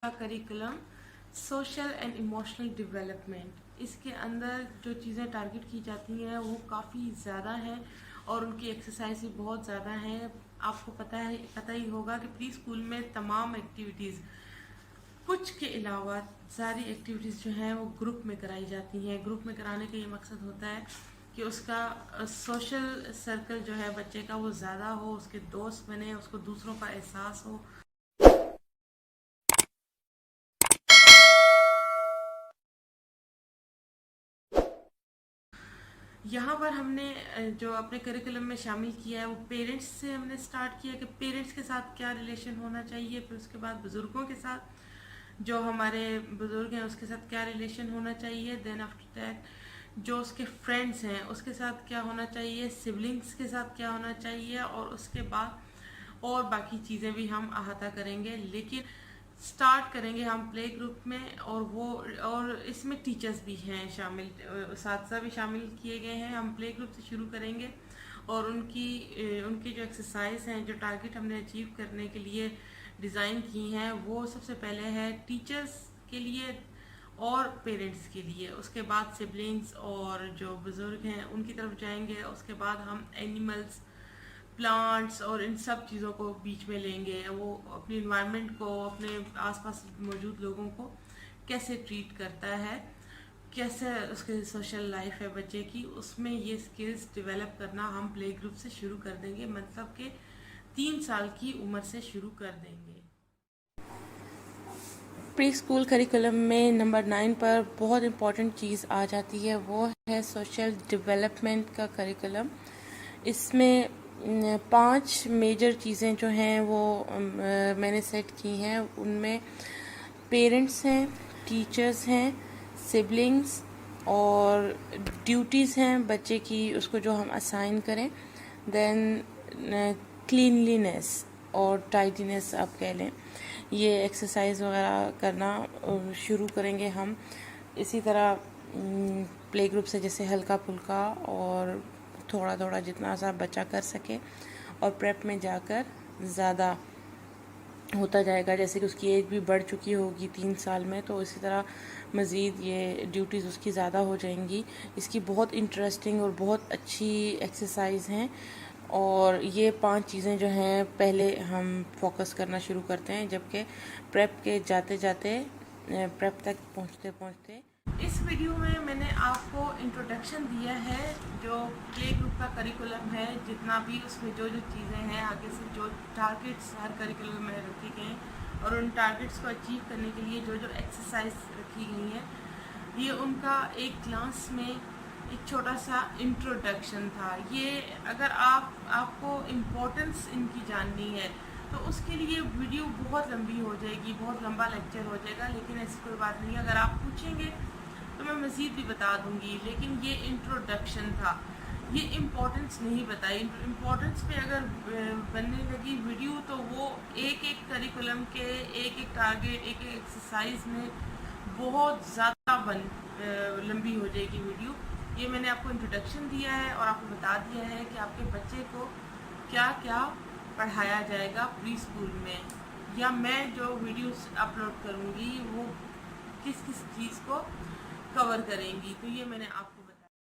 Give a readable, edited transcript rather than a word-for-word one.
کا curriculum social and emotional development, इसके अंदर जो चीज़ें टारगेट की जाती हैं वो काफ़ी ज़्यादा है और उनकी एक्सरसाइज भी बहुत ज़्यादा है। आपको पता ही होगा कि प्री स्कूल में तमाम एक्टिविटीज़ कुछ के अलावा सारी एक्टिविटीज़ जो हैं वो ग्रुप में कराई जाती हैं। ग्रुप में कराने का ये मकसद होता है कि उसका सोशल सर्कल जो है बच्चे का वो ज़्यादा हो, उसके दोस्त बने, उसको दूसरों का एहसास हो। यहाँ पर हमने जो अपने करिकुलम में शामिल किया है वो पेरेंट्स से हमने स्टार्ट किया कि पेरेंट्स के साथ क्या रिलेशन होना चाहिए, फिर उसके बाद बुज़ुर्गों के साथ जो हमारे बुज़ुर्ग हैं उसके साथ क्या रिलेशन होना चाहिए, देन आफ्टर दैट जो उसके फ्रेंड्स हैं उसके साथ क्या होना चाहिए, सिबलिंग्स के साथ क्या होना चाहिए, और उसके बाद और बाकी चीज़ें भी हम अहाता करेंगे। लेकिन स्टार्ट करेंगे हम प्ले ग्रुप में, और इसमें टीचर्स भी हैं शामिल, साथ भी शामिल किए गए हैं। हम प्ले ग्रुप से शुरू करेंगे और उनकी जो एक्सरसाइज हैं, जो टारगेट हमने अचीव करने के लिए डिज़ाइन की हैं, वो सबसे पहले है टीचर्स के लिए और पेरेंट्स के लिए। उसके बाद सिबलिंग्स और जो बुज़ुर्ग हैं उनकी तरफ जाएंगे। उसके बाद हम एनिमल्स, प्लांट्स और इन सब चीज़ों को बीच में लेंगे। वो अपनी इन्वायरमेंट को, अपने आसपास मौजूद लोगों को कैसे ट्रीट करता है, कैसे उसकी सोशल लाइफ है बच्चे की, उसमें ये स्किल्स डेवलप करना हम प्ले ग्रुप से शुरू कर देंगे। मतलब कि 3 साल की उम्र से शुरू कर देंगे। प्री स्कूल करिकुलम में नंबर 9 पर बहुत इम्पॉर्टेंट चीज़ आ जाती है, वो है सोशल डेवलपमेंट का करिकुलम। इसमें 5 मेजर चीज़ें जो हैं वो मैंने सेट की हैं। उनमें पेरेंट्स हैं, टीचर्स हैं, सिबलिंग्स और ड्यूटीज़ हैं बच्चे की, उसको जो हम असाइन करें। देन क्लीनलीनेस और टाइडीनेस आप कह लें। ये एक्सरसाइज वगैरह करना शुरू करेंगे हम इसी तरह प्ले ग्रुप से, जैसे हल्का फुल्का और थोड़ा थोड़ा जितना सा बच्चा कर सके, और प्रेप में जाकर ज़्यादा होता जाएगा। जैसे कि उसकी एज भी बढ़ चुकी होगी 3 साल में, तो इसी तरह मज़ीद ये ड्यूटीज़ उसकी ज़्यादा हो जाएंगी। इसकी बहुत इंटरेस्टिंग और बहुत अच्छी एक्सरसाइज हैं, और ये 5 चीज़ें जो हैं पहले हम फोकस करना शुरू करते हैं, जबकि प्रेप के जाते जाते प्रेप तक पहुँचते पहुँचते इस वीडियो में मैंने आपको इंट्रोडक्शन दिया है जो प्ले ग्रुप का करिकुलम है, जितना भी उसमें जो जो चीज़ें हैं, आगे से जो टारगेट्स हर करिकुलम में रखे गए हैं और उन टारगेट्स को अचीव करने के लिए जो जो एक्सरसाइज रखी गई हैं, ये उनका एक क्लास में एक छोटा सा इंट्रोडक्शन था। ये अगर आपको इम्पोर्टेंस इनकी जाननी है तो उसके लिए वीडियो बहुत लंबी हो जाएगी, बहुत लंबा लेक्चर हो जाएगा, लेकिन ऐसी कोई बात नहीं। अगर आप पूछेंगे तो मैं मज़ीद भी बता दूंगी, लेकिन ये इंट्रोडक्शन था, ये इम्पोर्टेंस नहीं बताई। इम्पोर्टेंस पे अगर बनने लगी वीडियो तो वो एक एक करिकुलम के एक एक टारगेट, एक एक एक्सरसाइज में बहुत ज़्यादा लंबी हो जाएगी वीडियो। ये मैंने आपको इंट्रोडक्शन दिया है और आपको बता दिया है कि आपके बच्चे को क्या क्या पढ़ाया जाएगा प्री स्कूल में, या मैं जो वीडियोस अपलोड करूँगी वो किस किस चीज़ को कवर करेंगी। तो ये मैंने आपको